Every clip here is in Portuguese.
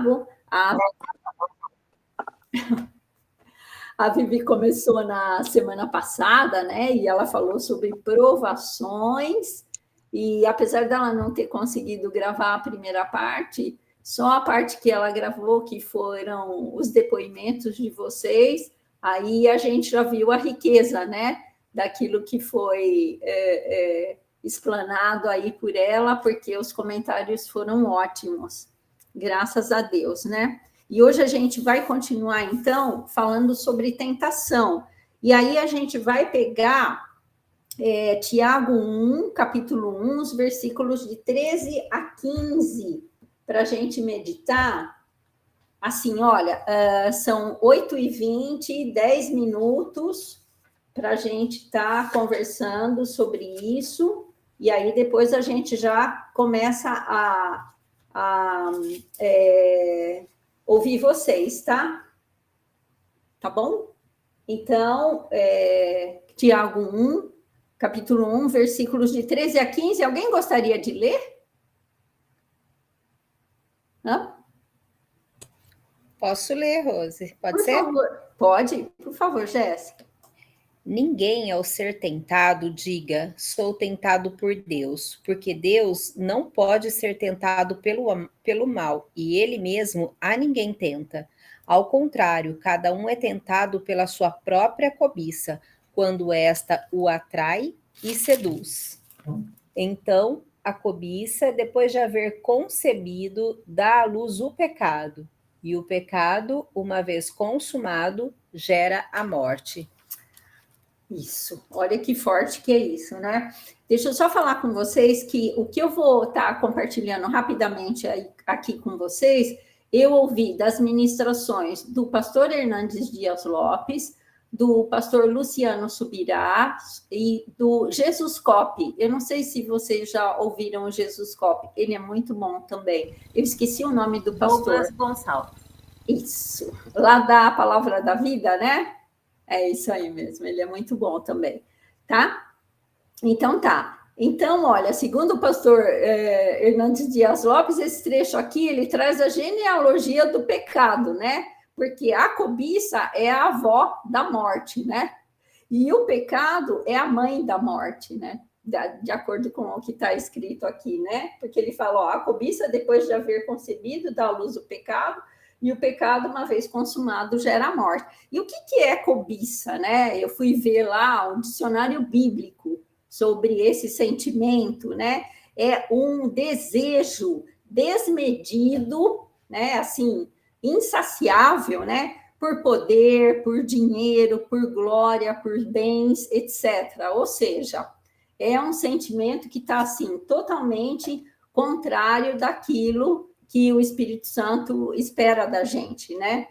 Tiago. A Vivi começou na semana passada, né? E ela falou sobre provações, e apesar dela não ter conseguido gravar a primeira parte, só a parte que ela gravou, que foram os depoimentos de vocês, aí a gente já viu a riqueza, né? Daquilo que foi explanado aí por ela, porque os comentários foram ótimos, graças a Deus, né? E hoje a gente vai continuar, então, falando sobre tentação. E aí a gente vai pegar Tiago 1, capítulo 1, os versículos de 13 a 15, para a gente meditar. Assim, olha, são 8h20, 10 minutos para a gente estar conversando sobre isso, e aí depois a gente já começa a ouvir vocês, tá? Tá bom? Então, Tiago 1, capítulo 1, versículos de 13 a 15. Alguém gostaria de ler? Hã? Posso ler, Rose? Pode Por ser? favor. Pode, por favor, Jéssica. Ninguém, ao ser tentado, diga, sou tentado por Deus, porque Deus não pode ser tentado pelo mal, e ele mesmo a ninguém tenta. Ao contrário, cada um é tentado pela sua própria cobiça, quando esta o atrai e seduz. Então, a cobiça, depois de haver concebido, dá à luz o pecado, e o pecado, uma vez consumado, gera a morte. Isso, olha que forte que é isso, né? Deixa eu só falar com vocês que o que eu vou estar compartilhando rapidamente aqui com vocês, eu ouvi das ministrações do pastor Hernandes Dias Lopes, do pastor Luciano Subirá e do Jesus Cop. Eu não sei se vocês já ouviram o Jesus Cop, ele é muito bom também. Eu esqueci o nome do pastor. Douglas Gonçalves. Isso, lá da Palavra da Vida, né? É isso aí mesmo, ele é muito bom também, tá? Então tá. Então, olha, segundo o pastor Hernandes Dias Lopes, esse trecho aqui, ele traz a genealogia do pecado, né? Porque a cobiça é a avó da morte, né? E o pecado é a mãe da morte, né? De acordo com o que está escrito aqui, né? Porque ele fala, ó, a cobiça, depois de haver concebido, dá à luz o pecado, e o pecado, uma vez consumado, gera a morte. E o que é cobiça, né? Eu fui ver lá um dicionário bíblico sobre esse sentimento, né? É um desejo desmedido, né? Assim, insaciável, né? Por poder, por dinheiro, por glória, por bens, etc. Ou seja, é um sentimento que está, assim, totalmente contrário daquilo que o Espírito Santo espera da gente, né?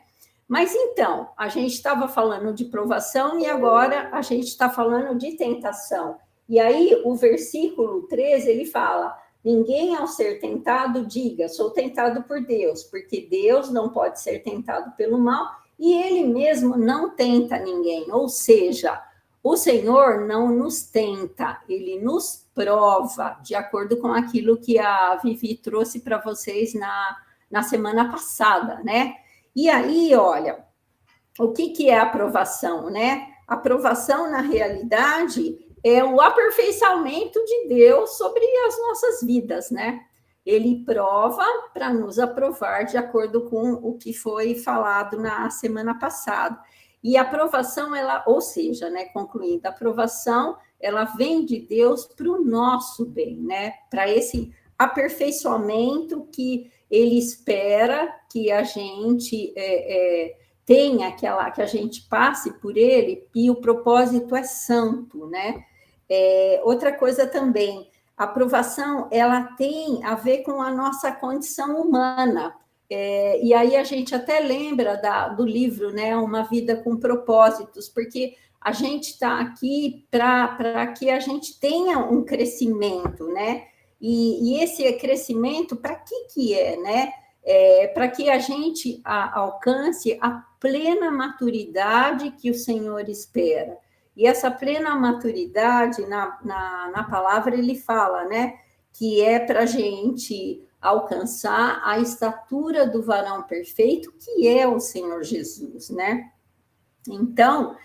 Mas então, a gente estava falando de provação e agora a gente está falando de tentação. E aí, o versículo 13, ele fala: ninguém ao ser tentado diga, sou tentado por Deus, porque Deus não pode ser tentado pelo mal e ele mesmo não tenta ninguém. Ou seja, o Senhor não nos tenta, ele nos prova, de acordo com aquilo que a Vivi trouxe para vocês na semana passada, né? E aí, olha, o que é a aprovação, né? A aprovação, na realidade, é o aperfeiçoamento de Deus sobre as nossas vidas, né? Ele prova para nos aprovar de acordo com o que foi falado na semana passada. E a aprovação, ela, ou seja, né, concluindo, a aprovação, ela vem de Deus para o nosso bem, né? Para esse aperfeiçoamento que ele espera que a gente tenha aquela, que a gente passe por ele, e o propósito é santo, né? Outra coisa também, a aprovação, ela tem a ver com a nossa condição humana. E aí a gente até lembra do livro, né, Uma Vida com Propósitos, porque a gente está aqui para que a gente tenha um crescimento, né? E esse crescimento, para que é, né? Para que a gente alcance a plena maturidade que o Senhor espera. E essa plena maturidade, na palavra, ele fala, né? Que é para a gente alcançar a estatura do varão perfeito, que é o Senhor Jesus, né? Então,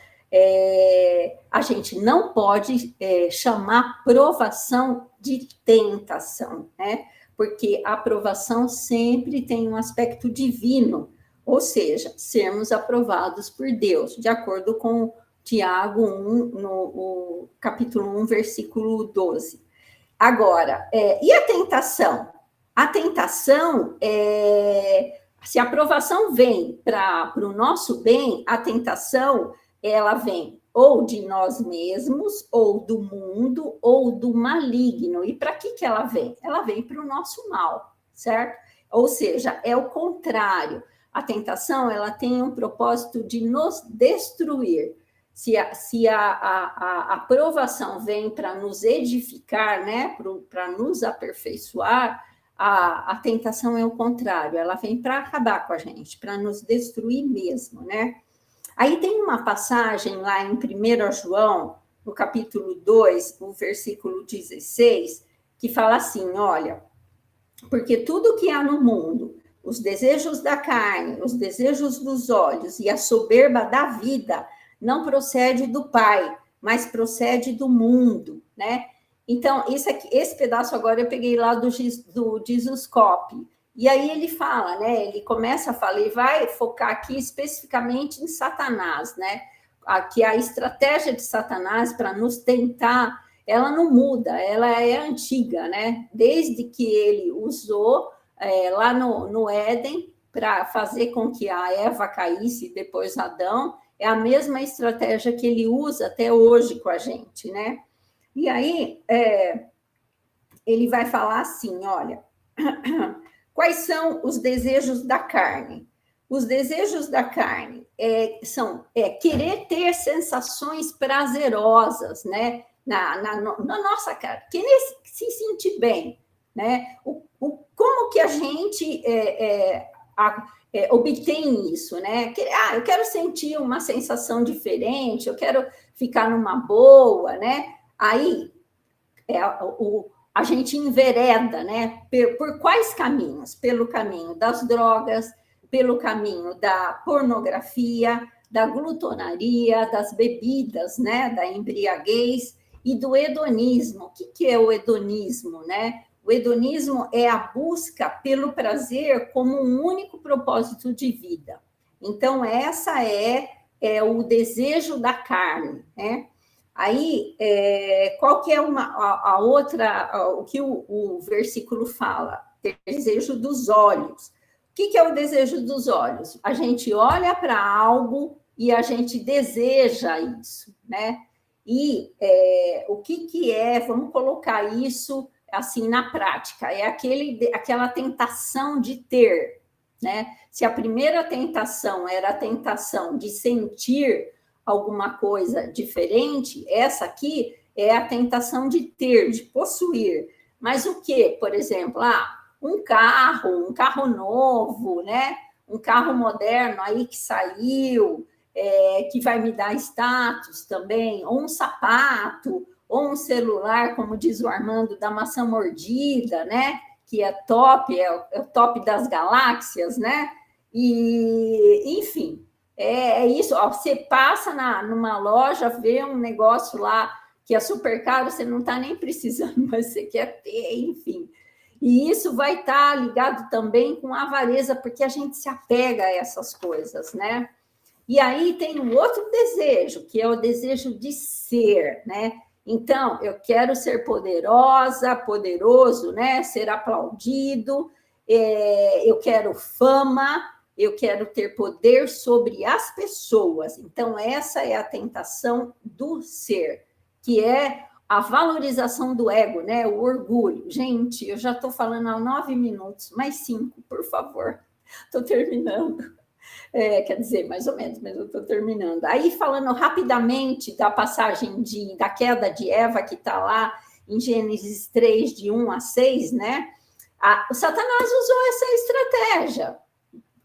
a gente não pode chamar provação de tentação, né? Porque a aprovação sempre tem um aspecto divino, ou seja, sermos aprovados por Deus, de acordo com Tiago 1, no capítulo 1, versículo 12. Agora, e a tentação? A tentação, se a aprovação vem para o nosso bem, a tentação, ela vem ou de nós mesmos, ou do mundo, ou do maligno. E para que ela vem? Ela vem para o nosso mal, certo? Ou seja, é o contrário. A tentação, ela tem um propósito de nos destruir. Se a aprovação vem para nos edificar, né, para nos aperfeiçoar, a tentação é o contrário, ela vem para acabar com a gente, para nos destruir mesmo, né? Aí tem uma passagem lá em 1 João, no capítulo 2, o versículo 16, que fala assim, olha, porque tudo que há no mundo, os desejos da carne, os desejos dos olhos e a soberba da vida, não procede do Pai, mas procede do mundo, né? Então, esse pedaço agora eu peguei lá do Jesuscope. E aí ele fala, né? Ele começa a falar, e vai focar aqui especificamente em Satanás, né? Que a estratégia de Satanás para nos tentar, ela não muda, ela é antiga, né? Desde que ele usou lá no Éden para fazer com que a Eva caísse, depois Adão, é a mesma estratégia que ele usa até hoje com a gente, né? E aí ele vai falar assim, olha, quais são os desejos da carne? Os desejos da carne são querer ter sensações prazerosas, né? Na nossa cara, querer se sentir bem, né? Como que a gente obtém isso, né? Eu quero sentir uma sensação diferente, eu quero ficar numa boa, né? Aí a gente envereda, né? Por quais caminhos? Pelo caminho das drogas, pelo caminho da pornografia, da glutonaria, das bebidas, né? Da embriaguez e do hedonismo. O que é o hedonismo, né? O hedonismo é a busca pelo prazer como um único propósito de vida. Então, essa é o desejo da carne, né? Aí, qual que é a outra, o que o versículo fala? Desejo dos olhos. O que é o desejo dos olhos? A gente olha para algo e a gente deseja isso, né? E o que é, vamos colocar isso assim na prática, é aquela tentação de ter, né? Se a primeira tentação era a tentação de sentir alguma coisa diferente, essa aqui é a tentação de ter, de possuir. Mas o que, por exemplo, um carro novo, né? Um carro moderno aí que saiu, que vai me dar status também, ou um sapato, ou um celular, como diz o Armando, da maçã mordida, né? Que é top, é o top das galáxias, né? E, enfim, é isso. Ó, você passa numa loja, vê um negócio lá que é super caro, você não está nem precisando, mas você quer ter, enfim. E isso vai estar ligado também com a avareza, porque a gente se apega a essas coisas, né? E aí tem um outro desejo, que é o desejo de ser, né? Então, eu quero ser poderosa, poderoso, né? Ser aplaudido, eu quero fama, eu quero ter poder sobre as pessoas. Então, essa é a tentação do ser, que é a valorização do ego, né? O orgulho. Gente, eu já estou falando há 9 minutos, mais 5, por favor. Estou terminando. Quer dizer, mais ou menos, mas eu estou terminando. Aí, falando rapidamente da passagem da queda de Eva, que está lá em Gênesis 3, de 1 a 6, né? O Satanás usou essa estratégia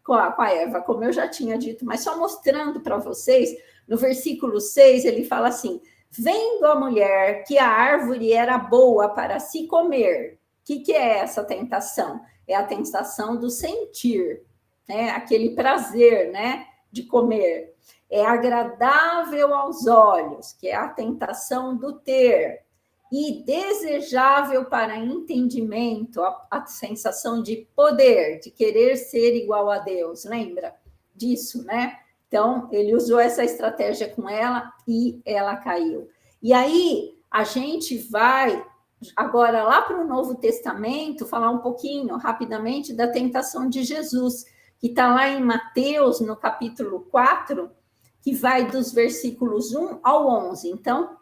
com a Eva, como eu já tinha dito, mas só mostrando para vocês, no versículo 6, ele fala assim: vendo a mulher que a árvore era boa para se comer. O que é essa tentação? é a tentação do sentir, né? Aquele prazer, né, de comer. É agradável aos olhos, que é a tentação do ter, e desejável para entendimento, a sensação de poder, de querer ser igual a Deus, lembra disso, né? Então, ele usou essa estratégia com ela e ela caiu. E aí, a gente vai agora lá para o Novo Testamento falar um pouquinho, rapidamente, da tentação de Jesus, que está lá em Mateus, no capítulo 4, que vai dos versículos 1 ao 11. Então,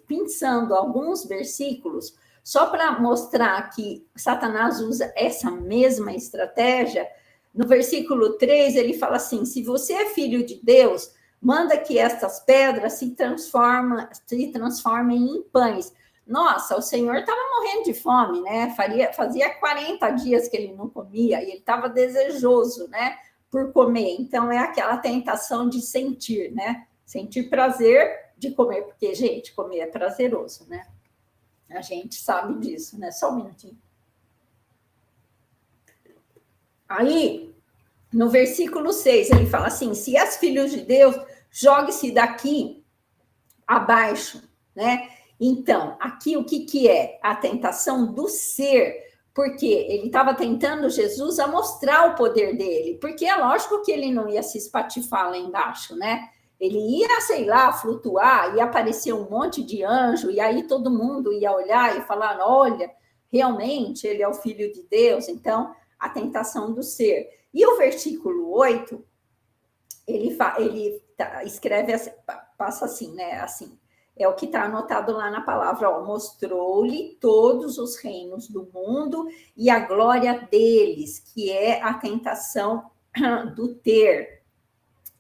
pensando alguns versículos, só para mostrar que Satanás usa essa mesma estratégia, no versículo 3, ele fala assim: se você é filho de Deus, manda que estas pedras se transformem em pães. Nossa, o Senhor estava morrendo de fome, né? Fazia 40 dias que ele não comia, e ele estava desejoso, né, por comer. Então, é aquela tentação de sentir, né? Sentir prazer de comer, porque, gente, comer é prazeroso, né? A gente sabe disso, né? Só um minutinho. Aí, no versículo 6, ele fala assim: se és filho de Deus, jogue-se daqui abaixo, né? Então, aqui o que é? A tentação do ser, porque ele estava tentando Jesus a mostrar o poder dele, porque é lógico que ele não ia se espatifar lá embaixo, né? Ele ia, sei lá, flutuar, ia aparecer um monte de anjo, e aí todo mundo ia olhar e falar: olha, realmente ele é o Filho de Deus. Então, a tentação do ser. E o versículo 8, ele escreve, passa assim, né? Assim, é o que está anotado lá na palavra, ó: mostrou-lhe todos os reinos do mundo e a glória deles, que é a tentação do ter,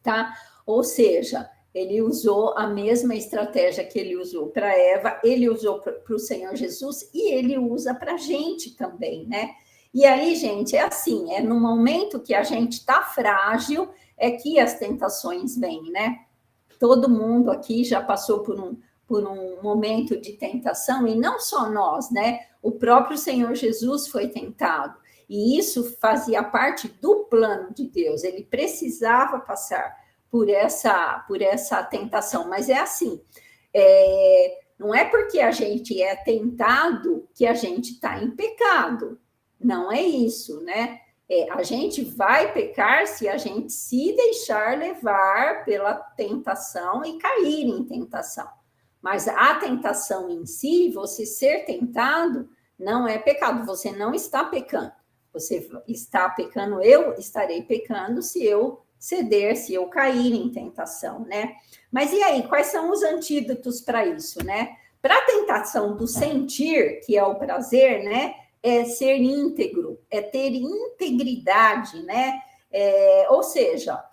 tá? Ou seja, ele usou a mesma estratégia que ele usou para Eva, ele usou para o Senhor Jesus e ele usa para a gente também, né? E aí, gente, é assim, é no momento que a gente está frágil, é que as tentações vêm, né? Todo mundo aqui já passou por um momento de tentação, e não só nós, né? O próprio Senhor Jesus foi tentado, e isso fazia parte do plano de Deus, ele precisava passar por essa tentação, mas é assim, não é porque a gente é tentado que a gente está em pecado, não é isso, né? A gente vai pecar se a gente se deixar levar pela tentação e cair em tentação. Mas a tentação em si, você ser tentado, não é pecado. Você não está pecando. Você está pecando, eu estarei pecando se eu ceder, se eu cair em tentação, né? Mas e aí, quais são os antídotos para isso, né? Para a tentação do sentir, que é o prazer, né? É ser íntegro, é ter integridade, né? Ou seja,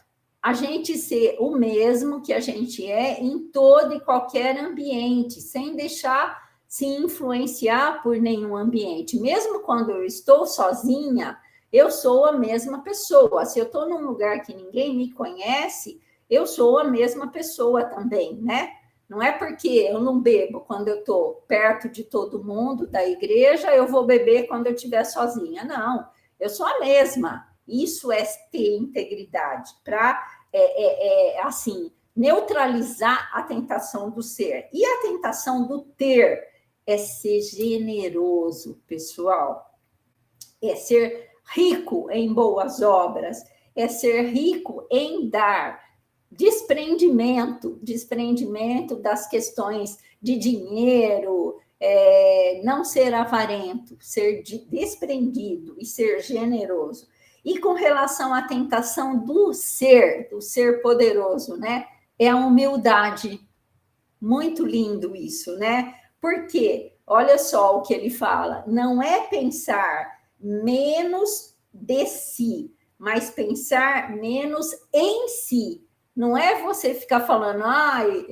a gente ser o mesmo que a gente é em todo e qualquer ambiente, sem deixar se influenciar por nenhum ambiente. Mesmo quando eu estou sozinha, eu sou a mesma pessoa. Se eu estou num lugar que ninguém me conhece, eu sou a mesma pessoa também, né? Não é porque eu não bebo quando eu estou perto de todo mundo da igreja, eu vou beber quando eu estiver sozinha. Não, eu sou a mesma. Isso é ter integridade, para, assim, neutralizar a tentação do ser. E a tentação do ter é ser generoso, pessoal. É ser rico em boas obras, é ser rico em dar. Desprendimento das questões de dinheiro, não ser avarento, ser desprendido e ser generoso. E com relação à tentação do ser poderoso, né? É a humildade. Muito lindo isso, né? Porque, olha só o que ele fala, não é pensar menos de si, mas pensar menos em si. Não é você ficar falando: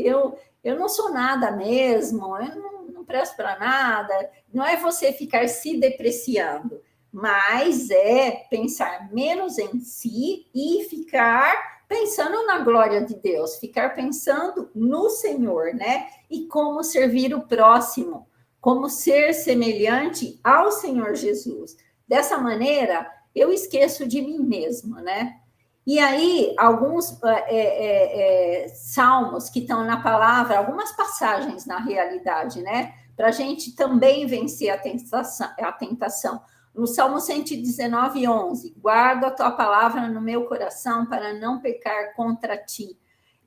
eu não sou nada mesmo, eu não presto para nada. Não é você ficar se depreciando, mas é pensar menos em si e ficar pensando na glória de Deus, ficar pensando no Senhor, né? E como servir o próximo, como ser semelhante ao Senhor Jesus. Dessa maneira, eu esqueço de mim mesmo, né? E aí, alguns salmos que estão na palavra, algumas passagens na realidade, né? Para a gente também vencer a tentação. No Salmo 119, 11, guarda a tua palavra no meu coração para não pecar contra ti.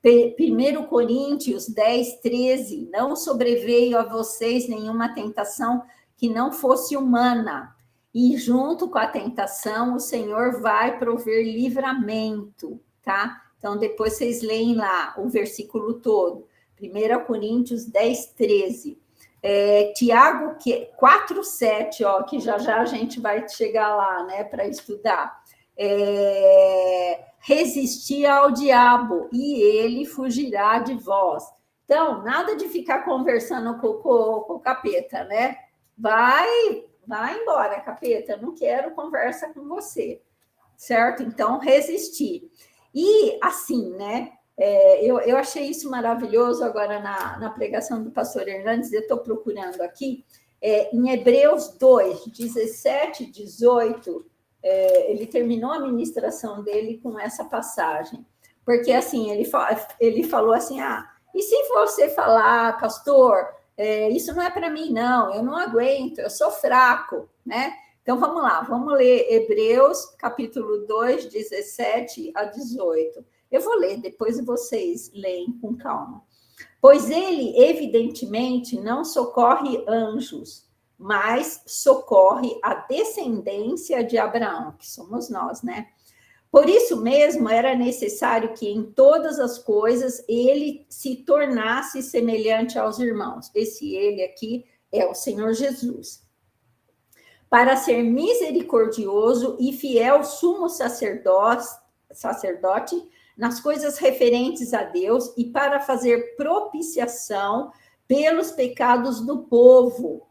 1 Coríntios 10, 13, não sobreveio a vocês nenhuma tentação que não fosse humana, e junto com a tentação, o Senhor vai prover livramento, tá? Então, depois vocês leem lá o versículo todo. 1 Coríntios 10, 13. Tiago 4, 7, ó, que já já a gente vai chegar lá, né, para estudar. Resistir ao diabo e ele fugirá de vós. Então, nada de ficar conversando com o capeta, né? Vai embora, capeta, não quero conversa com você, certo? Então, resistir. E assim, né? Eu achei isso maravilhoso agora na pregação do pastor Hernandes, eu estou procurando aqui, em Hebreus 2, 17, 18, ele terminou a ministração dele com essa passagem, porque assim, ele falou assim, e se você falar, pastor, isso não é para mim, não, eu não aguento, eu sou fraco, né? Então, vamos lá, vamos ler Hebreus, capítulo 2, 17 a 18. Eu vou ler, depois vocês leem com calma. Pois ele, evidentemente, não socorre anjos, mas socorre a descendência de Abraão, que somos nós, né? Por isso mesmo, era necessário que em todas as coisas ele se tornasse semelhante aos irmãos. Esse ele aqui é o Senhor Jesus. Para ser misericordioso e fiel sumo sacerdote nas coisas referentes a Deus e para fazer propiciação pelos pecados do povo.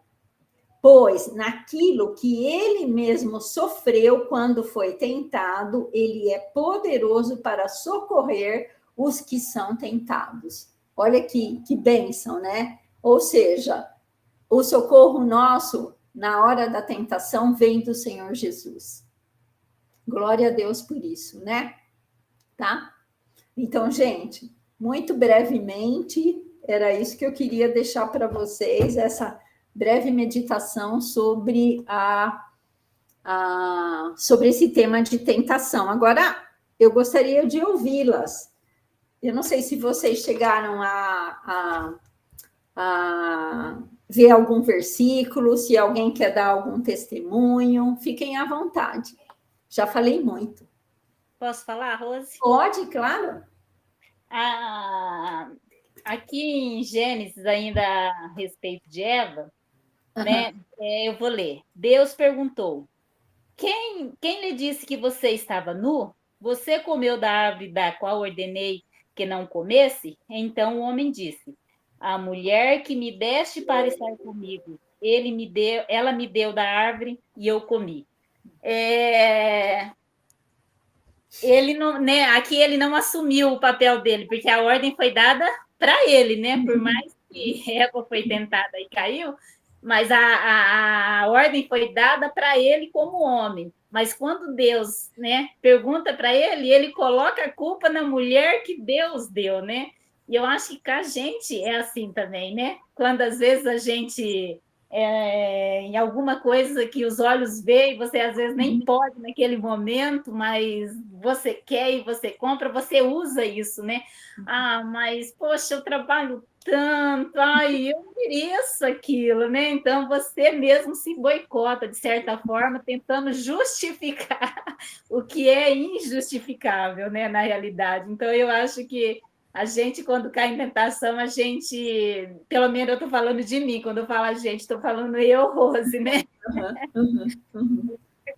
Pois naquilo que ele mesmo sofreu quando foi tentado, ele é poderoso para socorrer os que são tentados. Olha que bênção, né? Ou seja, o socorro nosso na hora da tentação vem do Senhor Jesus. Glória a Deus por isso, né? Tá? Então, gente, muito brevemente, era isso que eu queria deixar para vocês, essa breve meditação sobre sobre esse tema de tentação. Agora, eu gostaria de ouvi-las. Eu não sei se vocês chegaram a ver algum versículo, se alguém quer dar algum testemunho, fiquem à vontade. Já falei muito. Posso falar, Rose? Pode, claro. Aqui em Gênesis, ainda a respeito de Eva, né? Eu vou ler. Deus perguntou: quem lhe disse que você estava nu? Você comeu da árvore da qual ordenei que não comesse? Então o homem disse: a mulher que me deste para estar comigo, ela me deu da árvore e eu comi. Ele não, né? Aqui ele não assumiu o papel dele, porque a ordem foi dada para ele, né? Por mais que Eva foi tentada e caiu, mas a ordem foi dada para ele como homem. Mas quando Deus, né, pergunta para ele, ele coloca a culpa na mulher que Deus deu, né? E eu acho que com a gente é assim também, né? Quando às vezes a gente em alguma coisa que os olhos veem, você às vezes nem pode naquele momento, mas você quer e você compra, você usa isso, né? Mas, poxa, eu trabalho tanto, eu mereço aquilo, né? Então, você mesmo se boicota, de certa forma, tentando justificar o que é injustificável, né, na realidade. Então, eu acho que a gente, quando cai em tentação, a gente, pelo menos eu estou falando de mim, quando eu falo a gente, estou falando eu, Rose, né?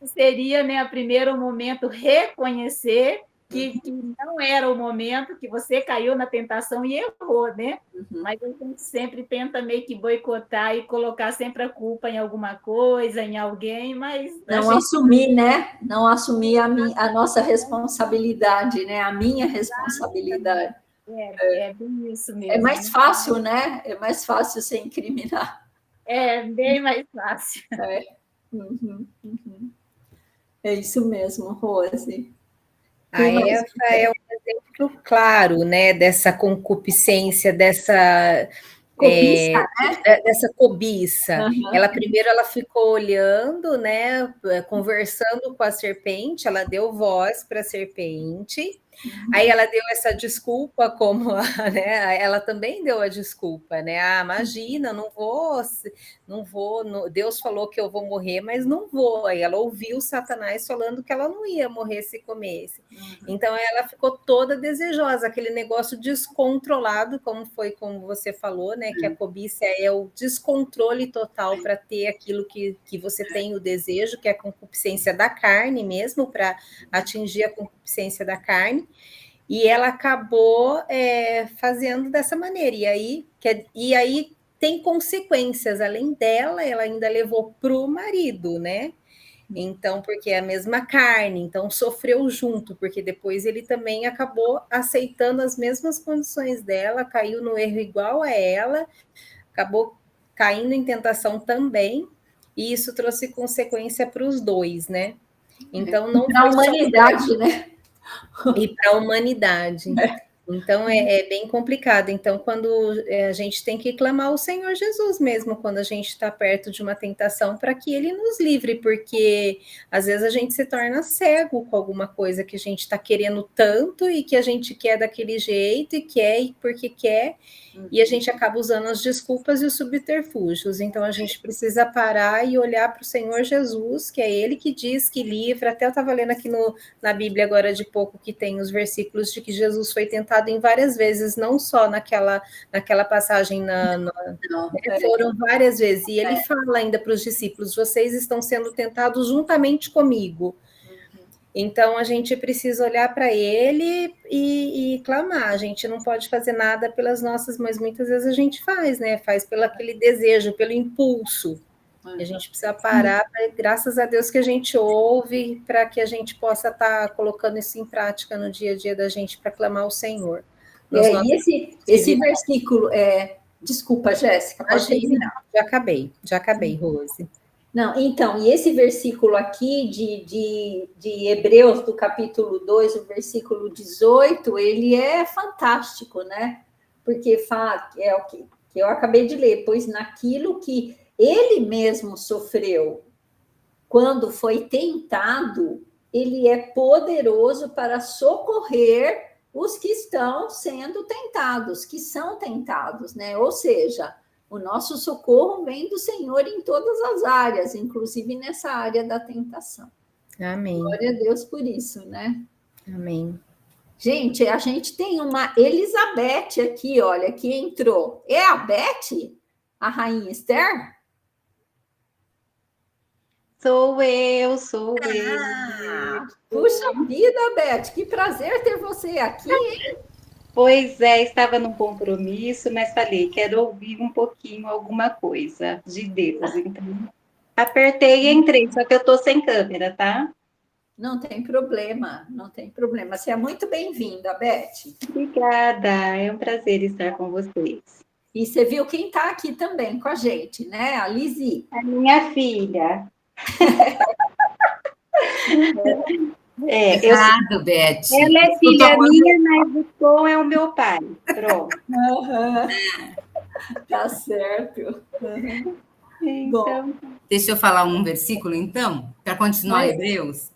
Seria, né, o primeiro momento, reconhecer que não era o momento, que você caiu na tentação e errou, né? Mas a gente sempre tenta meio que boicotar e colocar sempre a culpa em alguma coisa, em alguém, mas... Não assumir, né? Não assumir a nossa responsabilidade, né? A minha responsabilidade. É bem isso mesmo. É mais fácil, né? É mais fácil se incriminar. É bem mais fácil. É isso mesmo, Rose. A Eva é um exemplo claro, né, dessa concupiscência, dessa Cobiça, dessa cobiça. Aham. Ela primeiro ela ficou olhando, né, conversando com a serpente, ela deu voz para a serpente. Aí ela deu essa desculpa, como né, ela também deu a desculpa, né? Ah, imagina, não vou. Deus falou que eu vou morrer, mas não vou. Aí ela ouviu Satanás falando que ela não ia morrer se comesse. Então ela ficou toda desejosa, aquele negócio descontrolado, como você falou, né? Que a cobiça é o descontrole total para ter aquilo que você tem o desejo, que é a concupiscência da carne mesmo, para atingir a concupiscência da carne. E ela acabou fazendo dessa maneira. E aí tem consequências. Além dela, ela ainda levou para o marido, né? Então, porque é a mesma carne, então sofreu junto, porque depois ele também acabou aceitando as mesmas condições dela, caiu no erro igual a ela, acabou caindo em tentação também, e isso trouxe consequência para os dois, né? Então, não para a foi só humanidade, né? e para a humanidade. Então, é bem complicado. Então, quando a gente tem que clamar ao Senhor Jesus mesmo, quando a gente está perto de uma tentação, para que Ele nos livre, porque às vezes a gente se torna cego com alguma coisa que a gente está querendo tanto e que a gente quer daquele jeito e quer porque quer, e a gente acaba usando as desculpas e os subterfúgios. Então, a gente precisa parar e olhar para o Senhor Jesus, que é Ele que diz que livra. Até eu estava lendo aqui na Bíblia agora de pouco, que tem os versículos de que Jesus foi tentado em várias vezes, não só naquela passagem, foram várias vezes. E ele fala ainda para os discípulos: vocês estão sendo tentados juntamente comigo. Então, a gente precisa olhar para ele e clamar. A gente não pode fazer nada pelas nossas, mas muitas vezes a gente faz, né? Faz pelo aquele desejo, pelo impulso. A gente precisa parar, graças a Deus que a gente ouve, para que a gente possa estar colocando isso em prática no dia a dia da gente, para clamar ao Senhor. E esse versículo, desculpa, Jéssica, pode terminar. Já acabei, Rose. Não, então, e esse versículo aqui de Hebreus, do capítulo 2, o versículo 18, ele é fantástico, né? Porque é o que eu acabei de ler, pois naquilo que ele mesmo sofreu quando foi tentado, ele é poderoso para socorrer os que estão sendo tentados, que são tentados, né? Ou seja, o nosso socorro vem do Senhor em todas as áreas, inclusive nessa área da tentação. Amém. Glória a Deus por isso, né? Amém. Gente, a gente tem uma Elizabeth aqui, olha, que entrou. É a Beth? A Rainha Esther? Sou eu. Puxa vida, Beth, que prazer ter você aqui, hein? Pois é, estava num compromisso, mas falei, quero ouvir um pouquinho alguma coisa de Deus. Então, apertei e entrei, só que eu estou sem câmera, tá? Não tem problema, não tem problema. Você é muito bem-vinda, Beth. Obrigada, é um prazer estar com vocês. E você viu quem está aqui também com a gente, né? A Lizzy. A minha filha. Errado, Beth. Ela é filha minha, mas o Tom é o meu pai. Pronto. Tá certo. Então, deixa eu falar um versículo, então, para continuar Hebreus.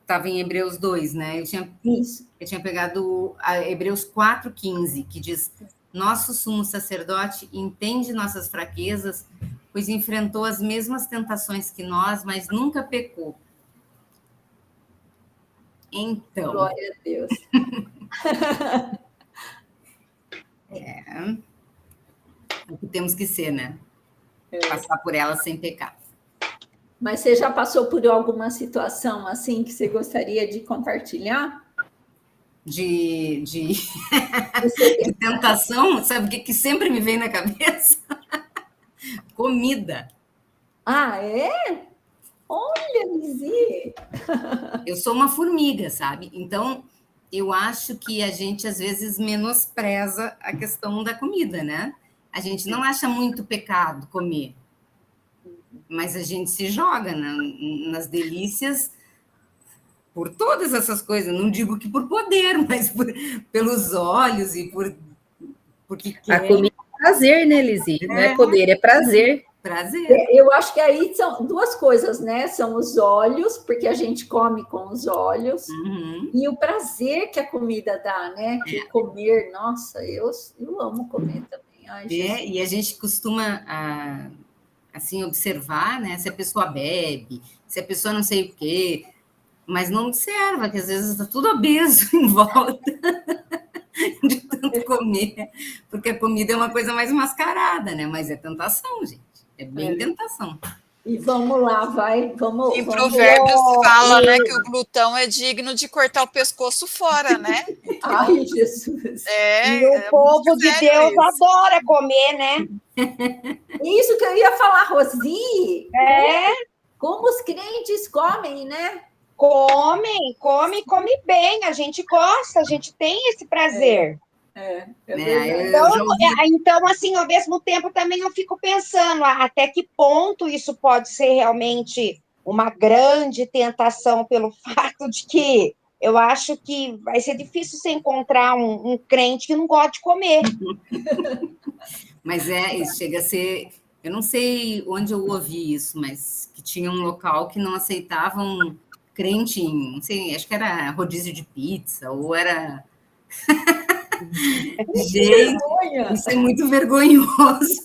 Estava em Hebreus 2, né? Eu tinha pegado Hebreus 4,15, que diz: nosso sumo sacerdote entende nossas fraquezas, pois enfrentou as mesmas tentações que nós, mas nunca pecou. Então. Glória a Deus. É o que temos que ser, né? Passar por ela sem pecar. Mas você já passou por alguma situação assim que você gostaria de compartilhar? De tentação? Sabe o que sempre me vem na cabeça? Comida. Ah, é? Olha, Lizzy! Eu sou uma formiga, sabe? Então, eu acho que a gente, às vezes, menospreza a questão da comida, né? A gente não acha muito pecado comer. Mas a gente se joga nas delícias por todas essas coisas. Não digo que por poder, mas pelos olhos e porque quer. A comida é prazer, né, Lizzy? Não é poder, é prazer. Prazer. Eu acho que aí são duas coisas, né? São os olhos, porque a gente come com os olhos, e o prazer que a comida dá, né? Que comer, nossa, eu amo comer também. Ai, e a gente costuma assim observar, né? Se a pessoa bebe, se a pessoa não sei o quê, mas não observa que às vezes está tudo obeso em volta de tanto comer, porque a comida é uma coisa mais mascarada, né? Mas é tentação, gente. É bem tentação. E vamos lá, vamos. Em Provérbios fala, né, que o glutão é digno de cortar o pescoço fora, né? Então, ai, Jesus. E o povo de Deus adora comer, né? Isso que eu ia falar, Rosi. Como os crentes comem, né? Come bem. A gente gosta, a gente tem esse prazer. Então, assim, ao mesmo tempo, também eu fico pensando até que ponto isso pode ser realmente uma grande tentação, pelo fato de que eu acho que vai ser difícil você encontrar um crente que não gosta de comer. Mas isso chega a ser... Eu não sei onde eu ouvi isso, mas que tinha um local que não aceitavam crente em... Não sei, acho que era rodízio de pizza, ou era... Gente, isso é muito vergonhoso.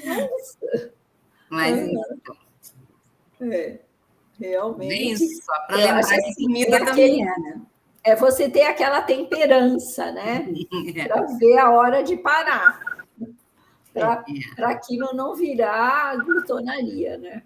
Nossa. Mas realmente. É isso, só para lembrar que comida também né? É você ter aquela temperança, né? Para ver a hora de parar. Para aquilo não virar glutonaria, né?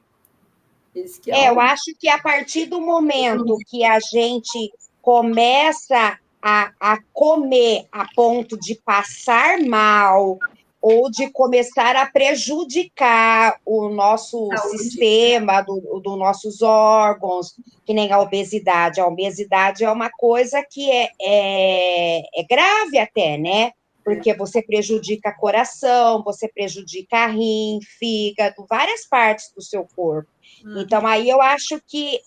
Eu acho que a partir do momento que a gente começa a comer a ponto de passar mal ou de começar a prejudicar o nosso sistema, dos nossos órgãos, que nem a obesidade. A obesidade é uma coisa que é grave até, né? Porque você prejudica coração, você prejudica rim, fígado, várias partes do seu corpo. Então, aí eu acho que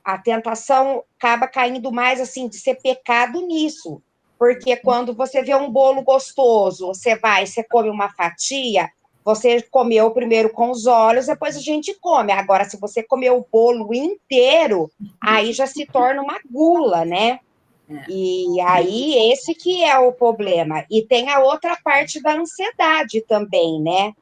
a tentação acaba caindo mais, assim, de ser pecado nisso. Porque quando você vê um bolo gostoso, você come uma fatia, você comeu primeiro com os olhos, depois a gente come. Agora, se você comer o bolo inteiro, aí já se torna uma gula, né? E aí, esse que é o problema. E tem a outra parte da ansiedade também, né?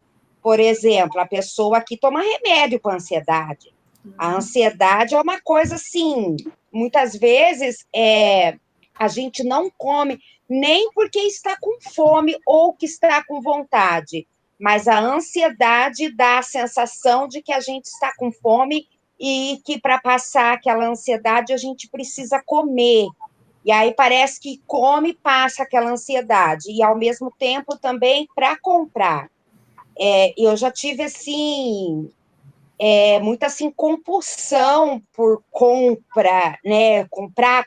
Por exemplo, a pessoa que toma remédio para ansiedade. A ansiedade é uma coisa, assim, muitas vezes a gente não come nem porque está com fome ou que está com vontade, mas a ansiedade dá a sensação de que a gente está com fome e que para passar aquela ansiedade a gente precisa comer. E aí parece que come e passa aquela ansiedade. E, ao mesmo tempo, também para comprar. Eu já tive, assim, muita, assim, compulsão por compra, né? Comprar,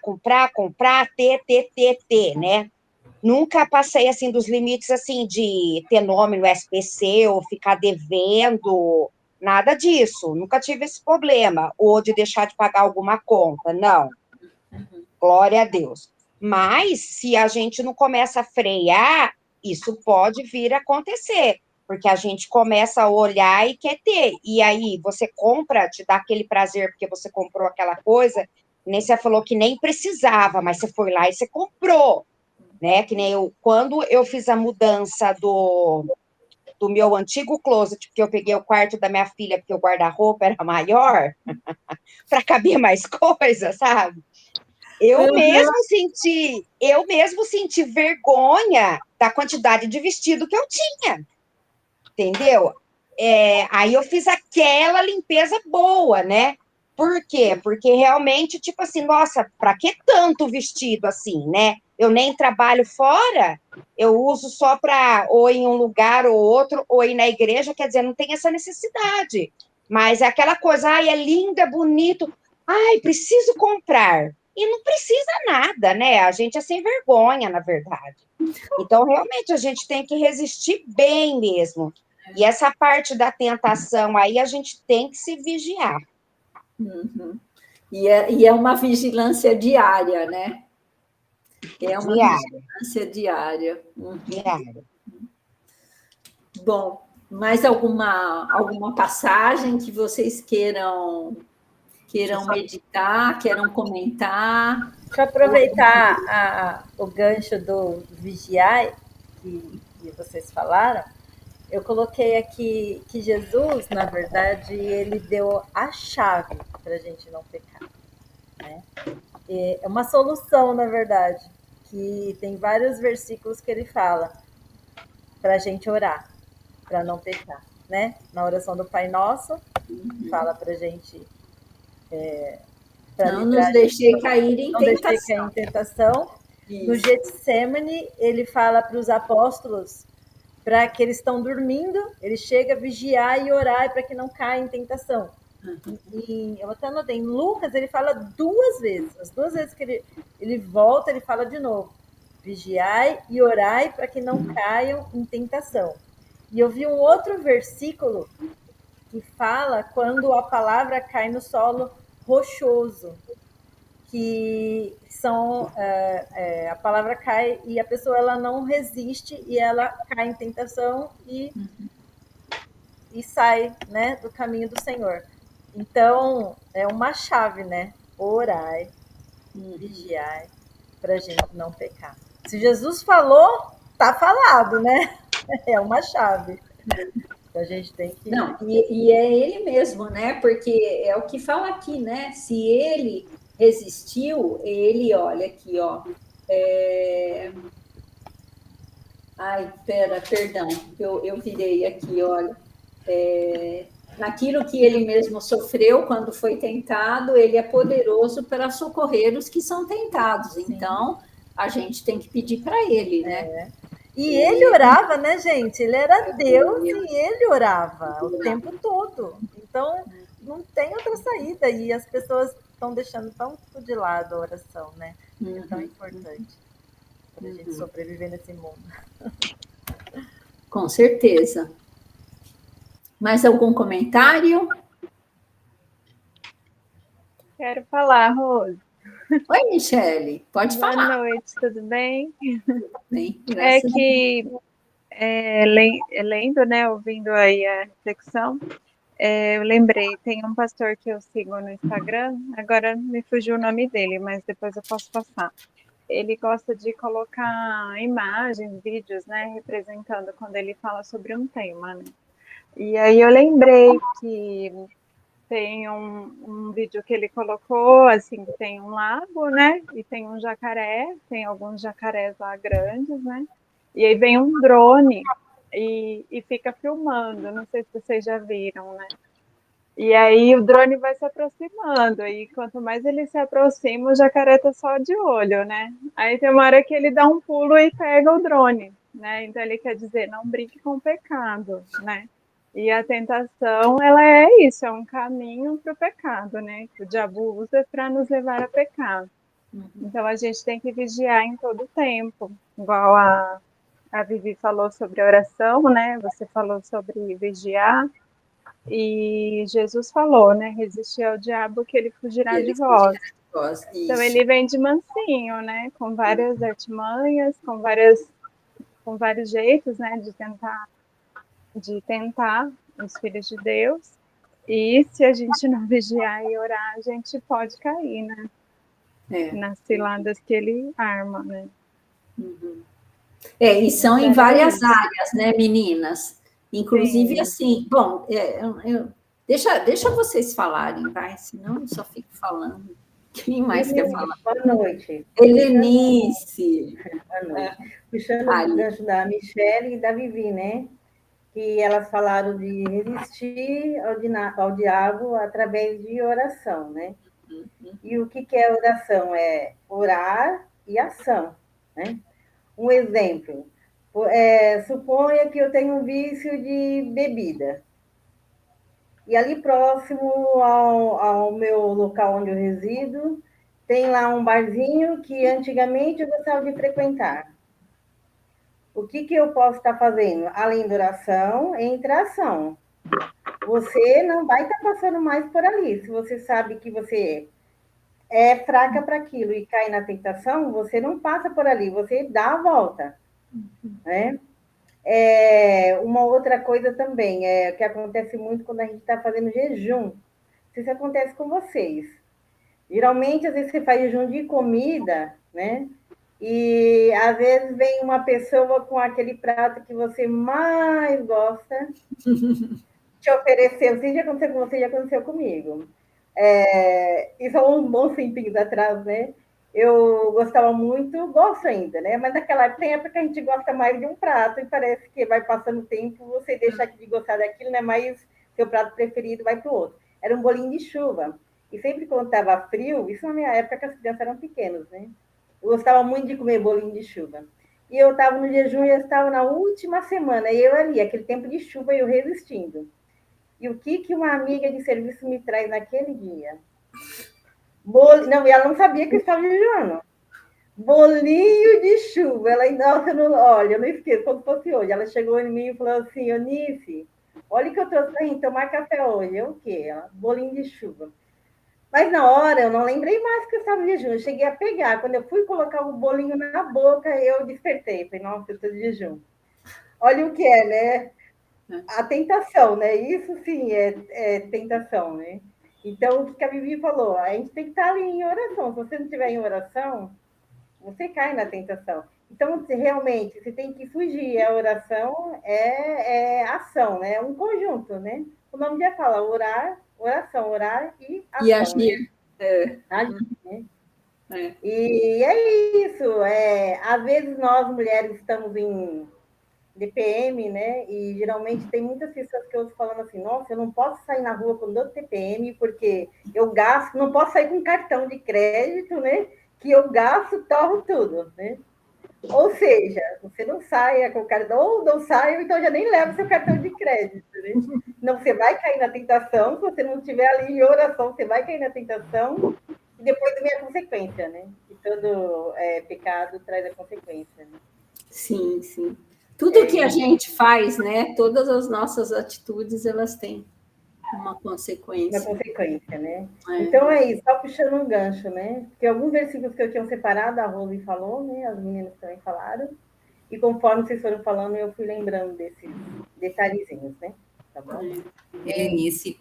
ter, né? Nunca passei, assim, dos limites, assim, de ter nome no SPC ou ficar devendo, nada disso. Nunca tive esse problema. Ou de deixar de pagar alguma conta, não. Glória a Deus. Mas, se a gente não começa a frear, isso pode vir a acontecer, porque a gente começa a olhar e quer ter. E aí, você compra, te dá aquele prazer porque você comprou aquela coisa, nem você falou que nem precisava, mas você foi lá e você comprou, né? Que nem quando eu fiz a mudança do meu antigo closet, porque eu peguei o quarto da minha filha, porque o guarda-roupa era maior, para caber mais coisas, sabe? Eu mesmo senti vergonha da quantidade de vestido que eu tinha, entendeu? Aí eu fiz aquela limpeza boa, né? Por quê? Porque realmente, tipo assim, nossa, para que tanto vestido assim, né? Eu nem trabalho fora, eu uso só para ou em um lugar ou outro, ou ir na igreja, quer dizer, não tem essa necessidade. Mas é aquela coisa, ai, é lindo, é bonito, ai, preciso comprar. E não precisa nada, né? A gente é sem vergonha, na verdade. Então, realmente, a gente tem que resistir bem mesmo. E essa parte da tentação aí, a gente tem que se vigiar. Uhum. E é uma vigilância diária, né? É uma vigilância diária. Uhum. Diária. Bom, mais alguma passagem que vocês queiram meditar, queiram comentar? Deixa eu aproveitar o gancho do vigiar que vocês falaram. Eu coloquei aqui que Jesus, na verdade, ele deu a chave para a gente não pecar. Né? É uma solução, na verdade, que tem vários versículos que ele fala para a gente orar, para não pecar. Né? Na oração do Pai Nosso, fala para a gente... não nos deixei cair em tentação. Isso. No Getsemane, ele fala para os apóstolos para que eles estão dormindo, ele chega a vigiar e orar para que não caia em tentação. E eu até anotei, em Lucas ele fala 2 vezes, as 2 vezes que ele volta, ele fala de novo, vigiai e orai para que não caiam em tentação. E eu vi um outro versículo que fala quando a palavra cai no solo rochoso, que são a palavra cai e a pessoa ela não resiste e ela cai em tentação e sai, né, do caminho do Senhor. Então é uma chave, né? Orai, vigiai, para a gente não pecar. Se Jesus falou, tá falado, né? É uma chave. A gente tem que... Não, e é ele mesmo, né? Porque é o que fala aqui, né? Se ele resistiu, ele, olha aqui, ó. Ai, perdão, eu virei aqui, olha. Naquilo que ele mesmo sofreu quando foi tentado, ele é poderoso para socorrer os que são tentados. Sim. Então, a gente tem que pedir para ele, né? E ele orava, né, gente? Ele era Deus e ele orava o tempo todo. Então, não tem outra saída. E as pessoas estão deixando tanto de lado a oração, né? É tão importante para a gente sobreviver nesse mundo. Com certeza. Mais algum comentário? Quero falar, Rose. Oi, Michele, pode falar. Boa noite, tudo bem? Bem, é que, lendo, né, ouvindo aí a reflexão, eu lembrei, tem um pastor que eu sigo no Instagram, agora me fugiu o nome dele, mas depois eu posso passar. Ele gosta de colocar imagens, vídeos, né, representando quando ele fala sobre um tema, né? E aí eu lembrei que tem um vídeo que ele colocou, assim, que tem um lago, né, e tem um jacaré, tem alguns jacarés lá grandes, né, e aí vem um drone e fica filmando, não sei se vocês já viram, né, e aí o drone vai se aproximando, e quanto mais ele se aproxima, o jacaré tá só de olho, né, aí tem uma hora que ele dá um pulo e pega o drone, né, então ele quer dizer, não brinque com o pecado, né. E a tentação, ela é isso, é um caminho para o pecado, né? Que o diabo usa para nos levar a pecar. Então, a gente tem que vigiar em todo tempo. Igual a Vivi falou sobre oração, né? Você falou sobre vigiar. E Jesus falou, né? Resistir ao diabo que ele fugirá de vós. Então, ele vem de mansinho, né? Com várias artimanhas, com vários jeitos, né? De tentar os filhos de Deus, e se a gente não vigiar e orar, a gente pode cair, né? Nas ciladas que ele arma, né? E são em várias áreas, né, meninas? Inclusive, assim, bom, deixa vocês falarem, vai, senão eu só fico falando. Quem mais quer falar? Boa noite. Helenice. Boa noite. Puxando o gancho da Michele e da Vivi, né? Que elas falaram de resistir ao diabo através de oração, né? E o que é oração? É orar e ação, né? Um exemplo, suponha que eu tenho um vício de bebida. E ali próximo ao meu local onde eu resido, tem lá um barzinho que antigamente eu gostava de frequentar. o que eu posso estar fazendo? Além da oração, entra a ação. Você não vai estar passando mais por ali. Se você sabe que você é fraca para aquilo e cai na tentação, você não passa por ali, você dá a volta, né? Uma outra coisa também, que acontece muito quando a gente está fazendo jejum. Não sei se acontece com vocês. Geralmente, às vezes, você faz jejum de comida, né? E, às vezes, vem uma pessoa com aquele prato que você mais gosta te oferecer. Não sei se já aconteceu com você, já aconteceu comigo. Isso há uns bons tempinhos atrás, né? Eu gostava muito, gosto ainda, né? Mas naquela época, tem época que a gente gosta mais de um prato e parece que vai passando o tempo, você deixa de gostar daquilo, né? Mas seu prato preferido vai para o outro. Era um bolinho de chuva. E sempre quando estava frio, isso na minha época que as crianças eram pequenas, né? Eu gostava muito de comer bolinho de chuva. E eu estava no jejum e eu estava na última semana, e eu ali, aquele tempo de chuva, eu resistindo. E o que uma amiga de serviço me traz naquele dia? Não, ela não sabia que eu estava jejuando. Bolinho de chuva. Ela, nossa, olha, eu não esqueço, quando fosse hoje. Ela chegou em mim e falou assim, Eunice, olha que eu trouxe para a gente tomar café hoje. Eu o quê? Ela, bolinho de chuva. Mas na hora eu não lembrei mais que eu estava de jejum. Eu cheguei a pegar. Quando eu fui colocar o bolinho na boca, eu despertei. Falei, nossa, eu estou de jejum. Olha o que é, né? A tentação, né? Isso sim é tentação, né? Então, o que a Vivi falou? A gente tem que estar ali em oração. Se você não estiver em oração, você cai na tentação. Então, realmente, você tem que fugir. A oração é ação, né? É um conjunto, né? O nome já fala orar, oração, orar e ação. E agir. Né? Agir, né? E é isso. Às vezes, nós, mulheres, estamos em DPM, né? E geralmente tem muitas pessoas que eu ouço falando assim, nossa, eu não posso sair na rua quando eu TPM, porque eu gasto, não posso sair com cartão de crédito, né? Que eu gasto, torro tudo, né? Ou seja, você não saia com o cartão, ou não saia, então já nem leva seu cartão de crédito, né? Não, você vai cair na tentação, se você não estiver ali em oração, você vai cair na tentação, e depois vem a consequência, né? E todo pecado traz a consequência, né? Sim, sim. Tudo que a gente faz, né? Todas as nossas atitudes, elas têm uma consequência. Uma consequência, né? Então é isso, só puxando um gancho, né? Porque alguns versículos que eu tinha separado, a Rose falou, né? As meninas também falaram. E conforme vocês foram falando, eu fui lembrando desses detalhezinhos, né? Tá bom? Helenice,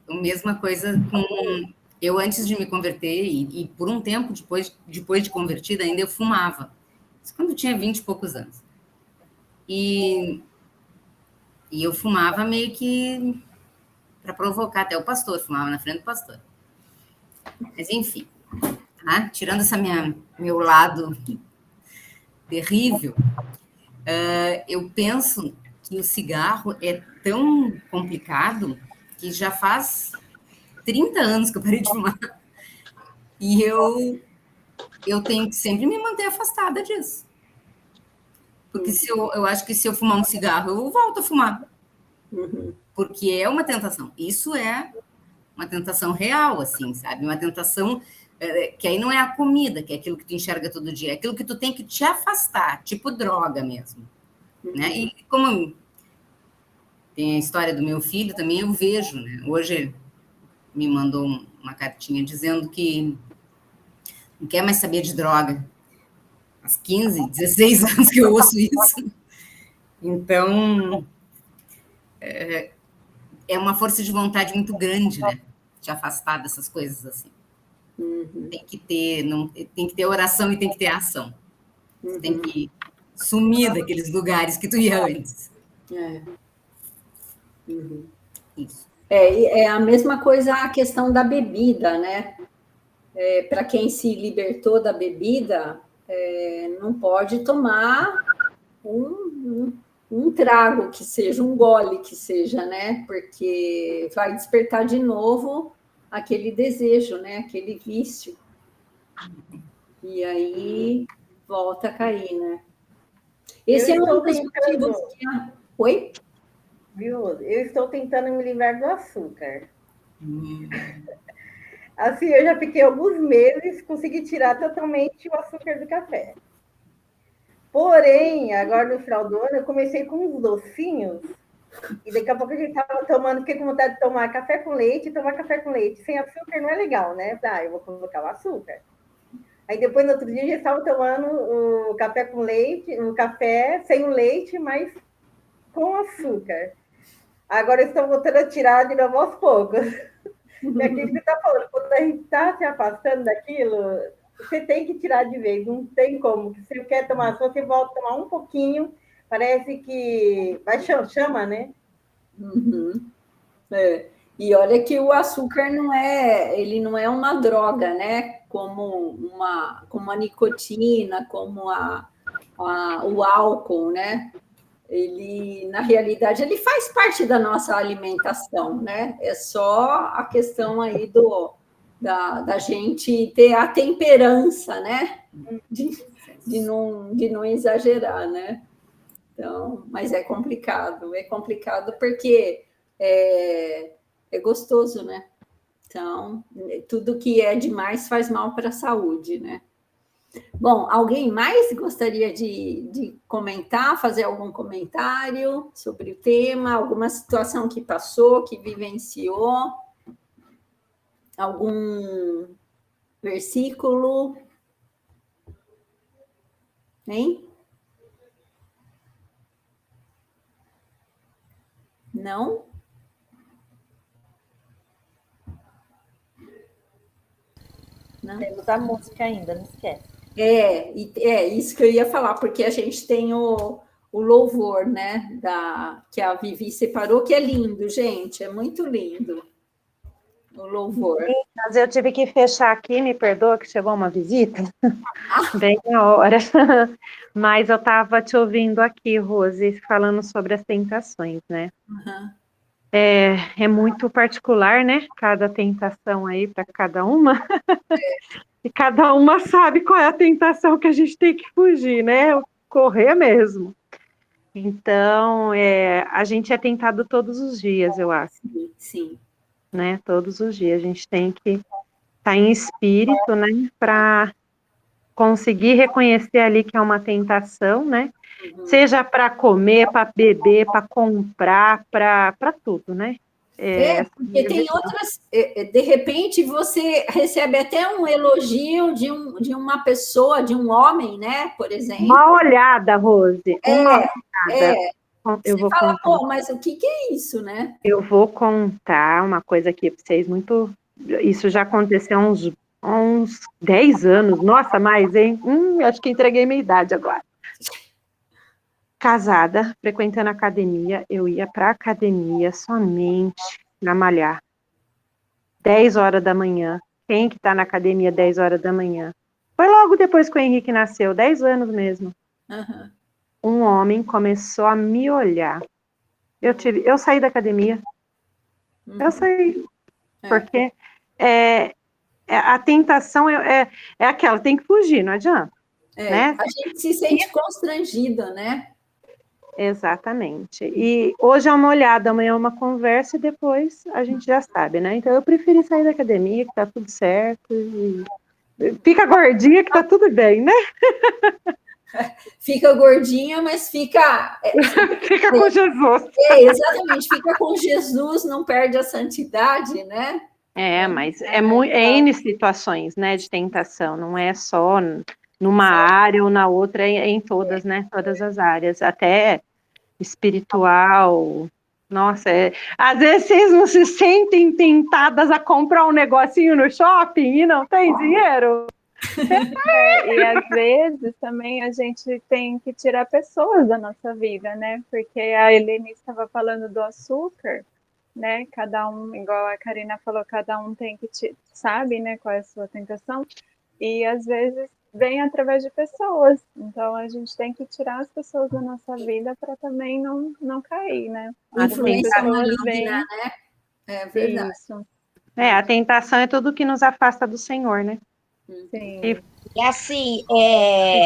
a mesma coisa com... Eu, antes de me converter, e por um tempo depois de convertida, ainda eu fumava. Isso quando eu tinha 20 e poucos anos. E eu fumava meio que para provocar até o pastor, fumava na frente do pastor. Mas, enfim, tá? Tirando meu lado terrível, eu penso que o cigarro é tão complicado que já faz 30 anos que eu parei de fumar. E eu tenho que sempre me manter afastada disso. Porque eu acho que se eu fumar um cigarro, eu volto a fumar. Porque é uma tentação. Isso é uma tentação real, assim, sabe? Uma tentação que aí não é a comida, que é aquilo que tu enxerga todo dia, é aquilo que tu tem que te afastar, tipo droga mesmo. Né? E como tem a história do meu filho também, eu vejo, né? Hoje me mandou uma cartinha dizendo que não quer mais saber de droga. Há 15, 16 anos que eu ouço isso. Então, é uma força de vontade muito grande, né? De afastar dessas coisas assim. Tem que ter oração e tem que ter ação. Tem que sumir daqueles lugares que tu ia antes. Isso. É a mesma coisa a questão da bebida, né? Para quem se libertou da bebida, não pode tomar um trago que seja, um gole que seja, né? Porque vai despertar de novo aquele desejo, né? Aquele vício. E aí volta a cair, né? Esse é um dos motivos que... Oi? Viu? Eu estou tentando me livrar do açúcar. Assim, eu já fiquei alguns meses, consegui tirar totalmente o açúcar do café. Porém, agora no final do ano, eu comecei com uns docinhos, e daqui a pouco a gente estava tomando, fiquei com vontade de tomar café com leite, e tomar café com leite sem açúcar não é legal, né? Eu vou colocar o açúcar. Aí depois, no outro dia, a gente estava tomando o café com leite, o café sem o leite, mas com açúcar. Agora eu estou voltando a tirar de novo aos poucos. E aquilo que você está falando, quando a gente está se afastando daquilo, você tem que tirar de vez, não tem como. Se você quer tomar açúcar, você volta a tomar um pouquinho, parece que vai chama, né? E olha que o açúcar ele não é uma droga, né? Como a nicotina, como o álcool, né? Ele, na realidade, ele faz parte da nossa alimentação, né? É só a questão aí da gente ter a temperança, né? De não exagerar, né? Então, mas é complicado porque é gostoso, né? Então, tudo que é demais faz mal para a saúde, né? Bom, alguém mais gostaria de comentar, fazer algum comentário sobre o tema, alguma situação que passou, que vivenciou, algum versículo? Hein? Não? Não? Temos a música ainda, não esquece. É isso que eu ia falar, porque a gente tem o louvor, né? Que a Vivi separou, que é lindo, gente, é muito lindo o louvor. Mas eu tive que fechar aqui, me perdoa que chegou uma visita, bem na hora. Mas eu estava te ouvindo aqui, Rose, falando sobre as tentações, né? Uhum. É muito particular, né? Cada tentação aí para cada uma. E cada uma sabe qual é a tentação que a gente tem que fugir, né? Correr mesmo. Então, a gente é tentado todos os dias, eu acho. Sim. Né? Todos os dias. A gente tem que estar em espírito, né? Para conseguir reconhecer ali que é uma tentação, né? Uhum. Seja para comer, para beber, para comprar, para tudo, né? Porque tem outras, de repente você recebe até um elogio de uma pessoa, de um homem, né, por exemplo. Uma olhada, Rose, uma olhada. Eu vou fala, pô, mas o que é isso, né? Eu vou contar uma coisa aqui para vocês, isso já aconteceu há uns 10 anos, nossa, mais, hein? Acho que entreguei minha idade agora. Casada, frequentando a academia, eu ia para a academia somente para malhar. 10 horas da manhã. Quem que está na academia 10 horas da manhã? Foi logo depois que o Henrique nasceu, 10 anos mesmo. Uhum. Um homem começou a me olhar. Eu saí da academia. Uhum. Eu saí. Porque a tentação é aquela, tem que fugir, não adianta. Né? A gente se sente constrangida, né? Exatamente. E hoje é uma olhada, amanhã é uma conversa e depois a gente já sabe, né? Então eu preferi sair da academia, que tá tudo certo. Fica gordinha, que tá tudo bem, né? Fica gordinha, mas fica com Jesus. Exatamente, fica com Jesus, não perde a santidade, né? Mas é N situações, né, de tentação, não é só numa área ou na outra, é em todas, né? Todas as áreas, até espiritual. Nossa, às vezes vocês não se sentem tentadas a comprar um negocinho no shopping e não tem dinheiro? E às vezes também a gente tem que tirar pessoas da nossa vida, né? Porque a Helene estava falando do açúcar, né? Cada um, igual a Karina falou, cada um tem que sabe, né, qual é a sua tentação. E às vezes vem através de pessoas. Então a gente tem que tirar as pessoas da nossa vida para também não cair, né? Influência maligna, né? É verdade. Isso. A tentação é tudo que nos afasta do Senhor, né? Sim. E assim,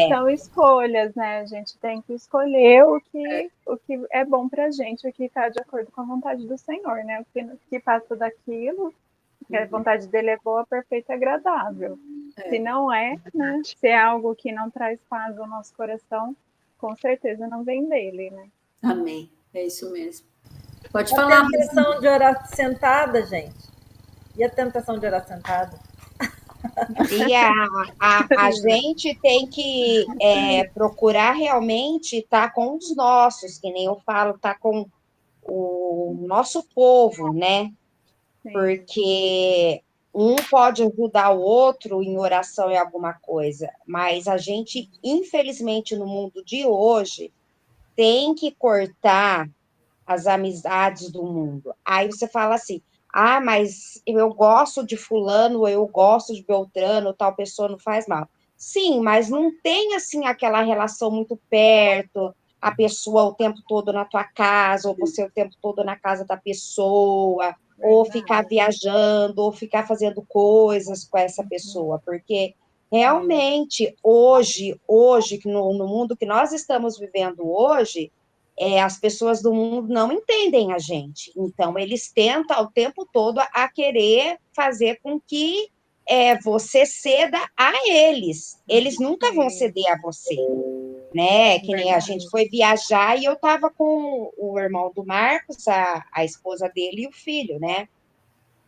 são escolhas, né? A gente tem que escolher o que é bom para a gente, o que está de acordo com a vontade do Senhor, né? O que passa daquilo, que a vontade dele é boa, perfeita e agradável. Se não é, né? Se é algo que não traz paz ao nosso coração, com certeza não vem dele, né? Amém. É isso mesmo. Pode falar. A tentação de orar sentada, gente. E a tentação de orar sentada? E a gente tem que procurar realmente estar com os nossos, que nem eu falo, estar com o nosso povo, né? Sim. Porque um pode ajudar o outro em oração em alguma coisa, mas a gente, infelizmente, no mundo de hoje, tem que cortar as amizades do mundo. Aí você fala assim, mas eu gosto de fulano, eu gosto de Beltrano, tal pessoa não faz mal. Sim, mas não tem, assim, aquela relação muito perto, a pessoa o tempo todo na tua casa, ou você o tempo todo na casa da pessoa, ou ficar viajando, ou ficar fazendo coisas com essa pessoa, porque realmente, hoje no mundo que nós estamos vivendo hoje, as pessoas do mundo não entendem a gente. Então, eles tentam o tempo todo a querer fazer com que você ceda a eles. Eles nunca vão ceder a você. Né? Que nem a gente foi viajar e eu estava com o irmão do Marcos, a esposa dele e o filho, né?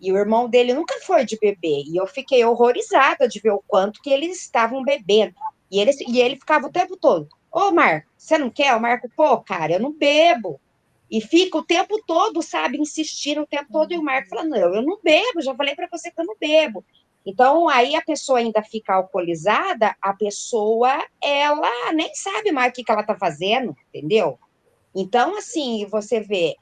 E o irmão dele nunca foi de beber. E eu fiquei horrorizada de ver o quanto que eles estavam bebendo. E ele ficava o tempo todo, ô, Marco, você não quer? O Marco, pô, cara, eu não bebo. E fica o tempo todo, sabe, insistindo o tempo todo. E o Marco fala, não, eu não bebo, já falei para você que eu não bebo. Então, aí a pessoa ainda fica alcoolizada, a pessoa, ela nem sabe mais o que ela está fazendo, entendeu? Então, assim, você vê,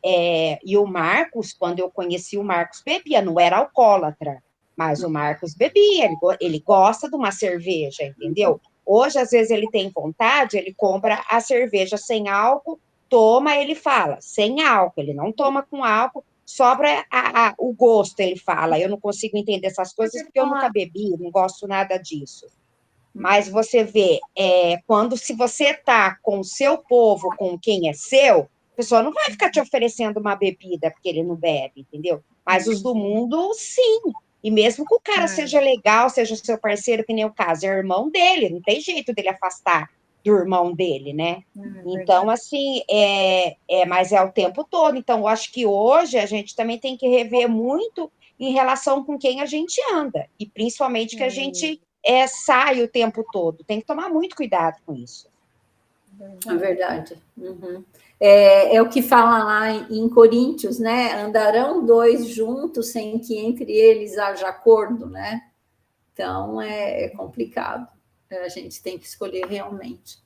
e o Marcos, quando eu conheci o Marcos, bebia, não era alcoólatra, mas o Marcos bebia, ele gosta de uma cerveja, entendeu? Hoje, às vezes, ele tem vontade, ele compra a cerveja sem álcool, toma, ele fala, sem álcool, ele não toma com álcool, sobra o gosto, ele fala. Eu não consigo entender essas coisas porque eu nunca bebi, não gosto nada disso. Mas você vê, se você está com o seu povo, com quem é seu, a pessoa não vai ficar te oferecendo uma bebida porque ele não bebe, entendeu? Mas os do mundo, sim. E mesmo que o cara seja legal, seja seu parceiro, que nem o caso, é irmão dele, não tem jeito dele afastar do irmão dele, né? Então, assim, mas é o tempo todo. Então, eu acho que hoje a gente também tem que rever muito em relação com quem a gente anda. E principalmente que a gente sai o tempo todo. Tem que tomar muito cuidado com isso. É verdade. Uhum. É o que fala lá em Coríntios, né? Andarão dois juntos sem que entre eles haja acordo, né? Então, é complicado. A gente tem que escolher realmente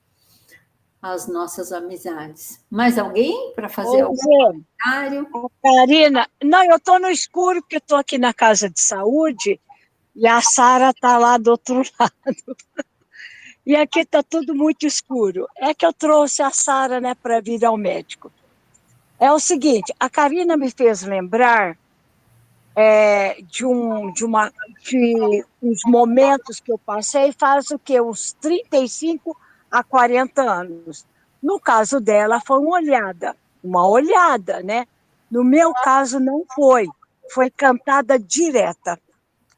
as nossas amizades. Mais alguém para fazer algum comentário? Karina, não, eu estou no escuro porque estou aqui na casa de saúde e a Sara está lá do outro lado. E aqui está tudo muito escuro. É que eu trouxe a Sara, né, para vir ao médico. É o seguinte, a Karina me fez lembrar de uns momentos que eu passei faz o quê? Uns 35 a 40 anos. No caso dela, foi uma olhada, né? No meu caso, não foi cantada direta.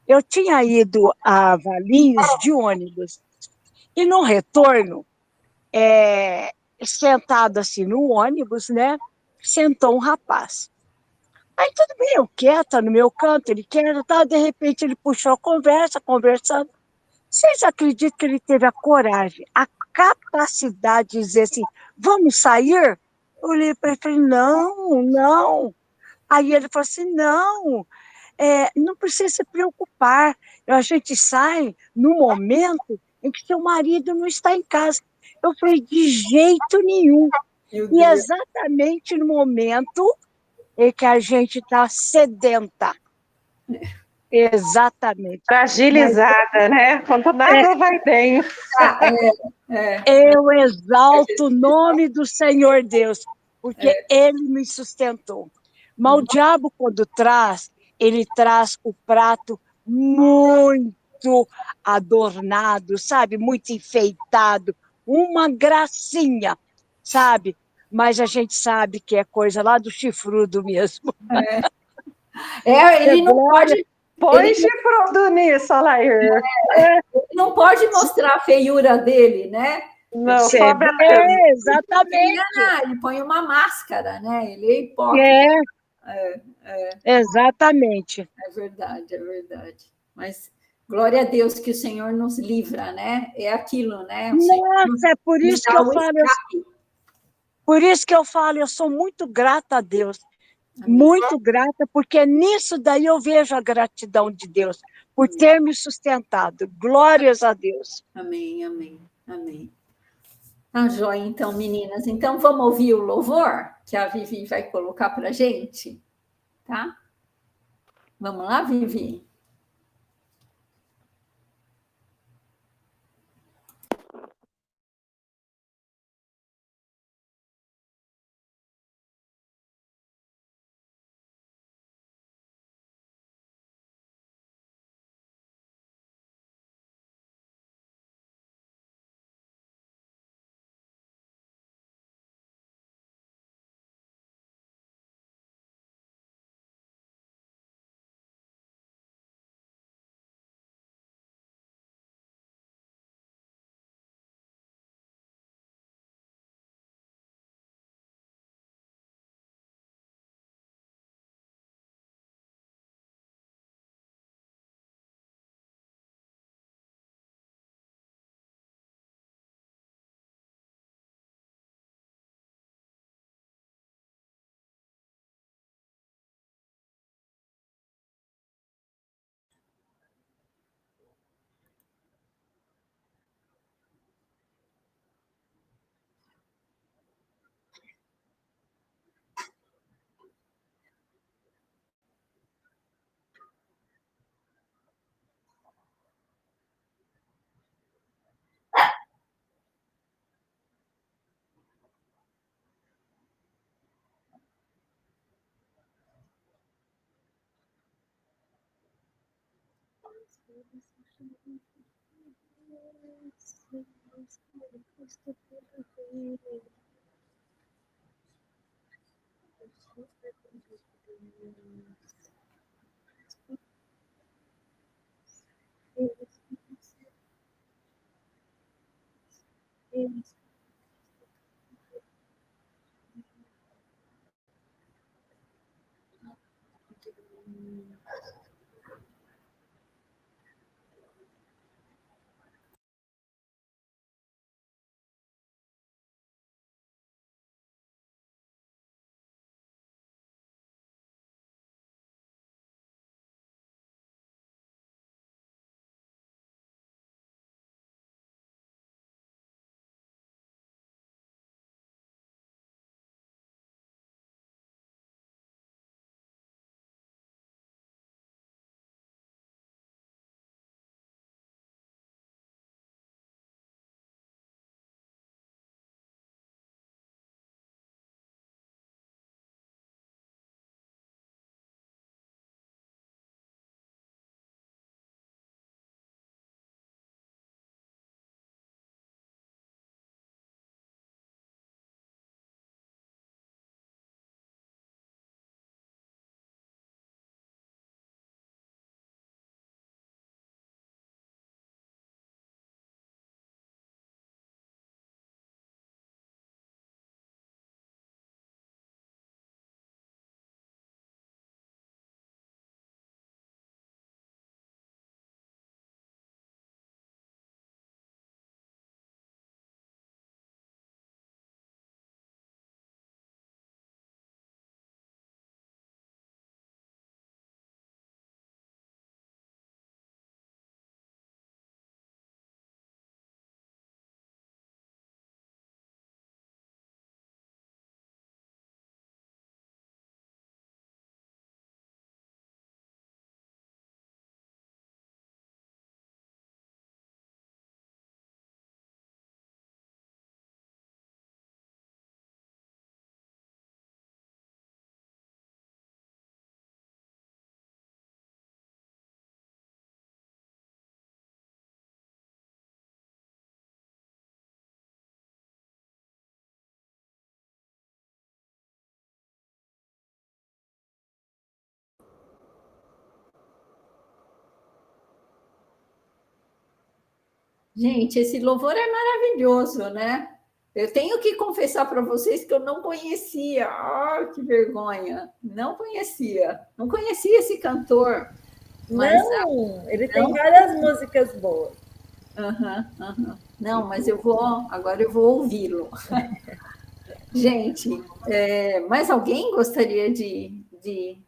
Eu tinha ido a Valinhos de ônibus, e no retorno, sentado assim no ônibus, né? Sentou um rapaz. Aí tudo bem, eu quieta no meu canto, ele quieto, tá? De repente ele puxou a conversando. Vocês acreditam que ele teve a coragem, a capacidade de dizer assim, vamos sair? Eu olhei para ele e falei, não. Aí ele falou assim, não precisa se preocupar, a gente sai no momento em que seu marido não está em casa. Eu falei, de jeito nenhum. E exatamente no momento em que a gente está sedenta. Exatamente. Fragilizada, né? Quando nada vai bem. Eu exalto o nome do Senhor Deus, porque Ele me sustentou. Mas o diabo, quando ele traz o prato muito adornado, sabe? Muito enfeitado, uma gracinha, sabe? Mas a gente sabe que é coisa lá do chifrudo mesmo. Ele não pode... Põe chifrudo nisso, Alair. Ele não pode mostrar a feiura dele, né? Não, Exatamente. Ele põe uma máscara, né? Ele é hipócrita. Exatamente. É verdade, é verdade. Mas glória a Deus que o Senhor nos livra, né? É aquilo, né? Nossa, é por isso que eu falo. Por isso que eu falo, eu sou muito grata a Deus. Amém. Muito grata, porque nisso daí eu vejo a gratidão de Deus por ter me sustentado. Glórias a Deus. Amém, amém, amém. Tá joia, então, meninas. Então, vamos ouvir o louvor que a Vivi vai colocar para a gente, tá? Vamos lá, Vivi? Gente, esse louvor é maravilhoso, né? Eu tenho que confessar para vocês que eu não conhecia. Ah, que vergonha! Não conhecia esse cantor. Mas, ele tem várias músicas boas. Não, mas agora eu vou ouvi-lo. Gente, mais alguém gostaria de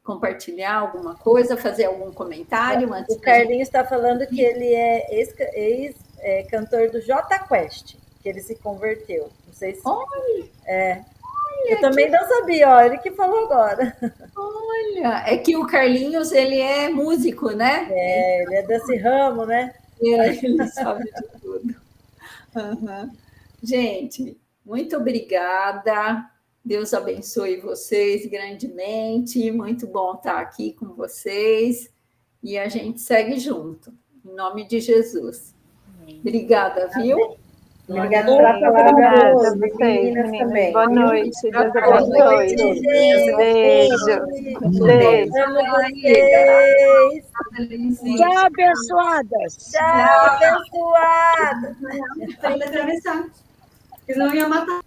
compartilhar alguma coisa, fazer algum comentário? O Carlinhos está falando que ele é ex-cantor do Jota Quest, que ele se converteu. Não sei se... Olha, eu também não sabia, ó, ele que falou agora. Olha, é que o Carlinhos, ele é músico, né? Ele é desse ramo, né? Ele sabe de tudo. Gente, muito obrigada. Deus abençoe vocês grandemente. Muito bom estar aqui com vocês. E a gente segue junto. Em nome de Jesus. Obrigada, viu? Obrigada pela palavra hoje, meninas também. Boa noite. Deus abençoe. Beijo. Tchau, abençoadas. Tchau, abençoadas. Para ele atravessar. Senão ia matar.